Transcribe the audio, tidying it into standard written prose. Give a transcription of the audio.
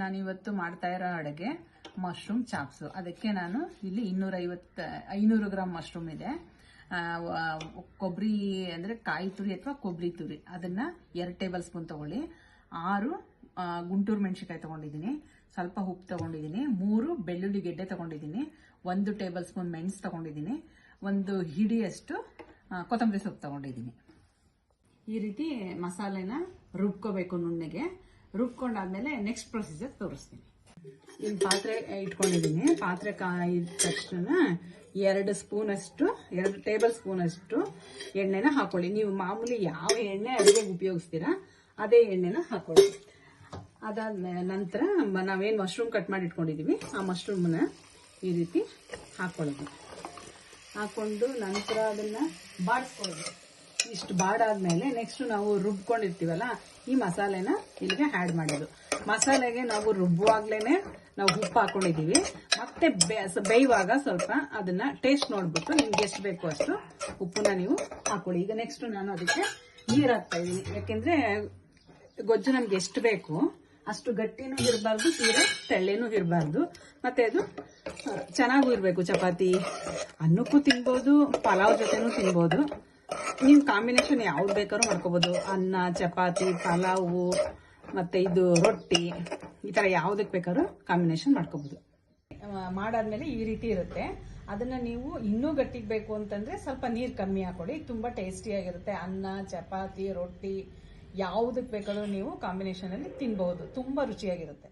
ನಾನಿವತ್ತು ಮಾಡ್ತಾ ಇರೋ ಅಡುಗೆ ಮಶ್ರೂಮ್ ಚಾಪ್ಸು. ಅದಕ್ಕೆ ನಾನು ಇಲ್ಲಿ 500 ಗ್ರಾಮ್ ಮಶ್ರೂಮ್ ಇದೆ. ಕೊಬ್ಬರಿ ಅಂದರೆ ಕಾಯಿ ತುರಿ ಅಥವಾ ಕೊಬ್ಬರಿ ತುರಿ ಅದನ್ನ 2 ಟೇಬಲ್ ಸ್ಪೂನ್ ತಗೊಳ್ಳಿ. 6 ಗುಂಟೂರು ಮೆಣಸಿನಕಾಯಿ ತಗೊಂಡಿದ್ದೀನಿ. ಸ್ವಲ್ಪ ಉಪ್ಪು ತಗೊಂಡಿದ್ದೀನಿ. 3 ಬೆಳ್ಳುಳ್ಳಿ ಗೆಡ್ಡೆ ತಗೊಂಡಿದ್ದೀನಿ. 1 ಟೇಬಲ್ ಸ್ಪೂನ್ ಮೆಣಸು ತಗೊಂಡಿದ್ದೀನಿ. 1 ಹಿಡಿಯಷ್ಟು ಕೊತ್ತಂಬರಿ ಸೊಪ್ಪು ತಗೊಂಡಿದ್ದೀನಿ. ಈ ರೀತಿ ಮಸಾಲೆನ ರುಬ್ಕೋಬೇಕು ನುಣ್ಣಗೆ. ರುಬ್ಕೊಂಡಾದ್ಮೇಲೆ ನೆಕ್ಸ್ಟ್ ಪ್ರೊಸೀಜರ್ ತೋರಿಸ್ತೀನಿ. ಇಲ್ಲಿ ಪಾತ್ರೆ ಇಟ್ಕೊಂಡಿದ್ದೀನಿ. ಪಾತ್ರೆ ಕಾಯಿದ ತಕ್ಷಣ 2 ಟೇಬಲ್ ಸ್ಪೂನ್ ಅಷ್ಟು ಎಣ್ಣೆನ ಹಾಕೊಳ್ಳಿ. ನೀವು ಮಾಮೂಲಿ ಯಾವ ಎಣ್ಣೆ ಅಡುಗೆಗೆ ಉಪಯೋಗಿಸ್ತೀರಾ ಅದೇ ಎಣ್ಣೆನ ಹಾಕೊಳ್ಳಿ. ಅದಾದ್ಮೇಲೆ ನಂತರ ನಾವೇನು ಮಶ್ರೂಮ್ ಕಟ್ ಮಾಡಿ ಇಟ್ಕೊಂಡಿದೀವಿ ಆ ಮಶ್ರೂಮ್ನ ಈ ರೀತಿ ಹಾಕೊಳ್ಳೋದು. ಹಾಕೊಂಡು ನಂತರ ಅದನ್ನ ಬಾಡಿಸ್ಕೊಳ್ಳೋದು. ಇಷ್ಟು ಬಾಡಾದ್ಮೇಲೆ ನೆಕ್ಸ್ಟ್ ನಾವು ರುಬ್ಕೊಂಡಿರ್ತೀವಲ್ಲ ಈ ಮಸಾಲೆನ ಇಲ್ಲಿಗೆ ಆ್ಯಡ್ ಮಾಡೋದು. ಮಸಾಲೆಗೆ ನಾವು ರುಬ್ಬುವಾಗ್ಲೇನೆ ನಾವು ಉಪ್ಪು ಹಾಕೊಂಡಿದೀವಿ. ಮತ್ತೆ ಬೇಯುವಾಗ ಸ್ವಲ್ಪ ಅದನ್ನ ಟೇಸ್ಟ್ ನೋಡ್ಬಿಟ್ಟು ನಿಮ್ಗೆ ಎಷ್ಟು ಬೇಕು ಅಷ್ಟು ಉಪ್ಪನ್ನ ನೀವು ಹಾಕೊಳ್ಳಿ. ಈಗ ನೆಕ್ಸ್ಟ್ ನಾನು ಅದಕ್ಕೆ ನೀರು ಹಾಕ್ತಾ ಇದ್ದೀನಿ. ಯಾಕೆಂದ್ರೆ ಗೊಜ್ಜು ನಮ್ಗೆ ಎಷ್ಟು ಬೇಕು ಅಷ್ಟು ಗಟ್ಟಿನೂ ಇರಬಾರ್ದು, ತೀರಾ ತೆಳ್ಳೆನೂ ಇರಬಾರ್ದು. ಮತ್ತೆ ಅದು ಚೆನ್ನಾಗೂ ಇರಬೇಕು. ಚಪಾತಿ ಅನ್ನಕ್ಕೂ ತಿನ್ಬೋದು, ಪಲಾವ್ ಜೊತೆನೂ ತಿನ್ಬೋದು. ನೀವು ಕಾಂಬಿನೇಷನ್ ಯಾವ್ದು ಬೇಕಾದ್ರೂ ಮಾಡ್ಕೋಬಹುದು. ಅನ್ನ, ಚಪಾತಿ, ಪಲಾವು ಮತ್ತೆ ಇದು ರೊಟ್ಟಿ, ಈ ತರ ಯಾವ್ದಕ್ಕೆ ಬೇಕಾದ್ರೂ ಕಾಂಬಿನೇಷನ್ ಮಾಡ್ಕೋಬಹುದು. ಮಾಡಾದ್ಮೇಲೆ ಈ ರೀತಿ ಇರುತ್ತೆ. ಅದನ್ನ ನೀವು ಇನ್ನೂ ಗಟ್ಟಿಗೆ ಬೇಕು ಅಂತಂದ್ರೆ ಸ್ವಲ್ಪ ನೀರು ಕಮ್ಮಿ ಹಾಕೊಳ್ಳಿ. ತುಂಬಾ ಟೇಸ್ಟಿಯಾಗಿರುತ್ತೆ. ಅನ್ನ, ಚಪಾತಿ, ರೊಟ್ಟಿ ಯಾವುದಕ್ಕೆ ಬೇಕಾದ್ರೂ ನೀವು ಕಾಂಬಿನೇಷನ್ ಅಲ್ಲಿ ತಿನ್ಬಹುದು. ತುಂಬಾ ರುಚಿಯಾಗಿರುತ್ತೆ.